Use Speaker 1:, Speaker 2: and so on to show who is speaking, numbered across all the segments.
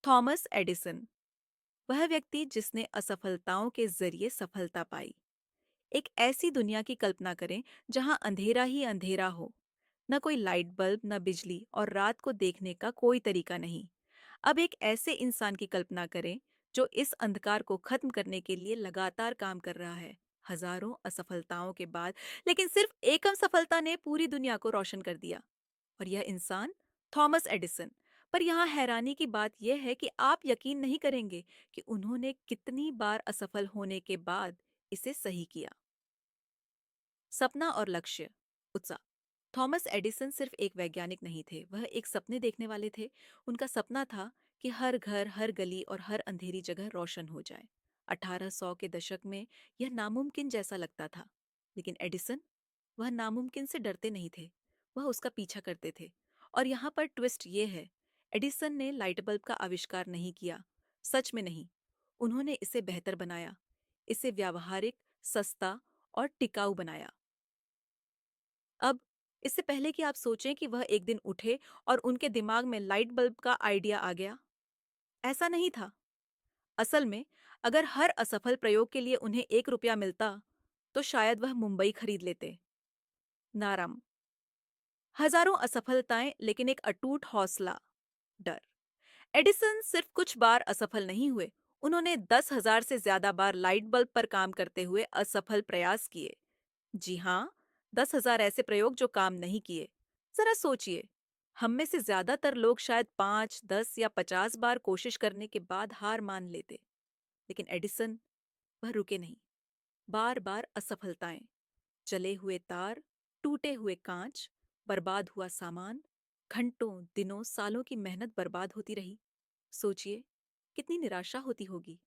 Speaker 1: Thomas Edison, वह व्यक्ति जिसने असफलताओं के जरिए सफलता पाई। एक ऐसी दुनिया की कल्पना करें जहां अंधेरा ही अंधेरा हो, न कोई लाइट बल्ब, न बिजली, और रात को देखने का कोई तरीका नहीं। अब एक ऐसे इंसान की कल्पना करें जो इस अंधकार को खत्म करने के लिए लगातार काम कर रहा है, हजारों असफलताओं के बाद। लेकिन सिर्फ एकम सफलता ने पूरी दुनिया को रोशन कर दिया, और यह इंसान थॉमस एडिसन। पर यहाँ हैरानी की बात यह है कि आप यकीन नहीं करेंगे कि उन्होंने कितनी बार असफल होने के बाद इसे सही किया। सपना और लक्ष्य, उत्साह। थॉमस एडिसन सिर्फ एक वैज्ञानिक नहीं थे, वह एक सपने देखने वाले थे। उनका सपना था कि हर घर, हर गली और हर अंधेरी जगह रोशन हो जाए। 1800 के दशक में यह नामुमकिन जैसा लगता था, लेकिन एडिसन, वह नामुमकिन से डरते नहीं थे, वह उसका पीछा करते थे। और यहाँ पर ट्विस्ट ये है, एडिसन ने लाइट बल्ब का आविष्कार नहीं किया, सच में नहीं। उन्होंने इसे बेहतर बनाया, इसे व्यावहारिक, सस्ता और टिकाऊ बनाया। अब इससे पहले कि आप सोचें कि वह एक दिन उठे और उनके दिमाग में लाइट बल्ब का आइडिया आ गया, ऐसा नहीं था। असल में, अगर हर असफल प्रयोग के लिए उन्हें 1 रुपया मिलता, तो शायद वह मुंबई खरीद लेते। नाराम। हजारों असफलताएं, लेकिन एक अटूट हौसला, डर। एडिसन सिर्फ कुछ बार असफल नहीं हुए, उन्होंने 10,000 से ज्यादा बार लाइट बल्ब पर काम करते हुए असफल प्रयास किए। जी हाँ, 10,000 ऐसे प्रयोग जो काम नहीं किए। जरा सोचिए, हम में से ज्यादातर लोग शायद 5, 10 या 50 बार कोशिश करने के बाद हार मान लेते। लेकिन एडिसन, वह रुके नहीं। बार बार असफलताएं, जले हुए तार, टूटे हुए कांच, बर्बाद हुआ सामान, घंटों, दिनों, सालों की मेहनत बर्बाद होती रही। सोचिए, कितनी निराशा होती होगी।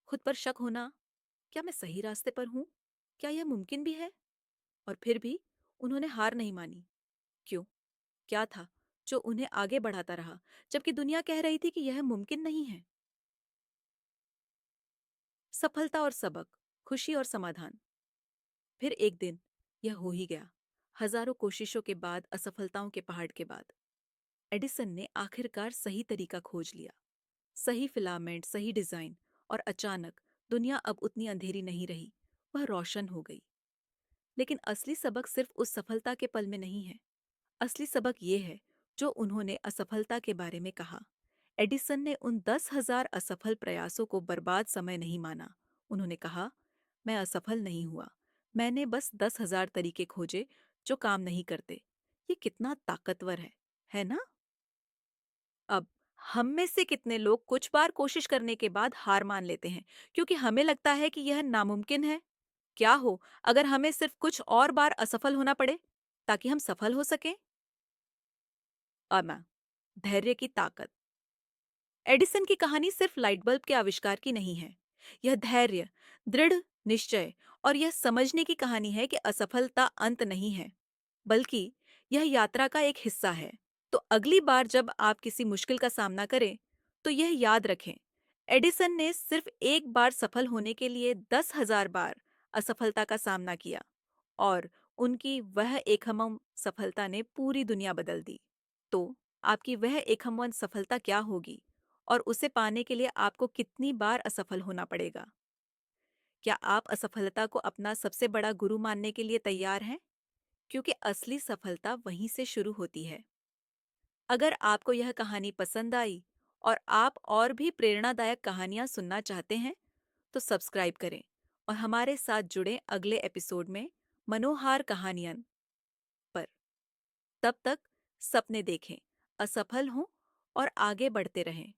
Speaker 1: खुद पर शक होना, क्या मैं सही रास्ते पर हूँ? क्या यह मुमकिन भी है? और फिर भी उन्होंने हार नहीं मानी। क्यों? क्या था जो उन्हें आगे बढ़ाता रहा जबकि दुनिया कह रही थी कि यह मुमकिन नहीं है? सफलता और सबक, खुशी और समाधान। फिर एक दिन यह हो ही गया। हजारों कोशिशों के बाद, असफलताओं के पहाड़ के बाद, एडिसन ने आखिरकार सही तरीका खोज लिया। सही फिलामेंट, सही डिजाइन, और अचानक दुनिया अब उतनी अंधेरी नहीं रही, वह रोशन हो गई। लेकिन असली सबक सिर्फ उस सफलता के पल में नहीं है। असली सबक ये है जो उन्होंने असफलता के बारे में कहा। एडिसन ने उन 10,000 असफल प्रयासों को बर्बाद समय नहीं माना। उन्होंने कहा, मैं असफल नहीं हुआ, मैंने बस 10,000 तरीके खोजे जो काम नहीं करते। ये कितना ताकतवर है ना? अब हम में से कितने लोग कुछ बार कोशिश करने के बाद हार मान लेते हैं क्योंकि हमें लगता है कि यह नामुमकिन है? क्या हो अगर हमें सिर्फ कुछ और बार असफल होना पड़े ताकि हम सफल हो सकें? अमा, धैर्य की ताकत। एडिसन की कहानी सिर्फ लाइट बल्ब के आविष्कार की नहीं है। यह धैर्य, दृढ़ निश्चय और यह समझने की कहानी है कि असफलता अंत नहीं है, बल्कि यह यात्रा का एक हिस्सा है। तो अगली बार जब आप किसी मुश्किल का सामना करें, तो यह याद रखें, एडिसन ने सिर्फ एक बार सफल होने के लिए 10,000 बार असफलता का सामना किया, और उनकी वह एकहम सफलता ने पूरी दुनिया बदल दी। तो आपकी वह एकहम सफलता क्या होगी, और उसे पाने के लिए आपको कितनी बार असफल होना पड़ेगा? क्या आप असफलता को अपना सबसे बड़ा गुरु मानने के लिए तैयार हैं? क्योंकि असली सफलता वहीं से शुरू होती है। अगर आपको यह कहानी पसंद आई और आप और भी प्रेरणादायक कहानियां सुनना चाहते हैं, तो सब्सक्राइब करें और हमारे साथ जुड़ें अगले एपिसोड में मनोहार कहानियन पर। तब तक सपने देखें, असफल हों और आगे बढ़ते रहें।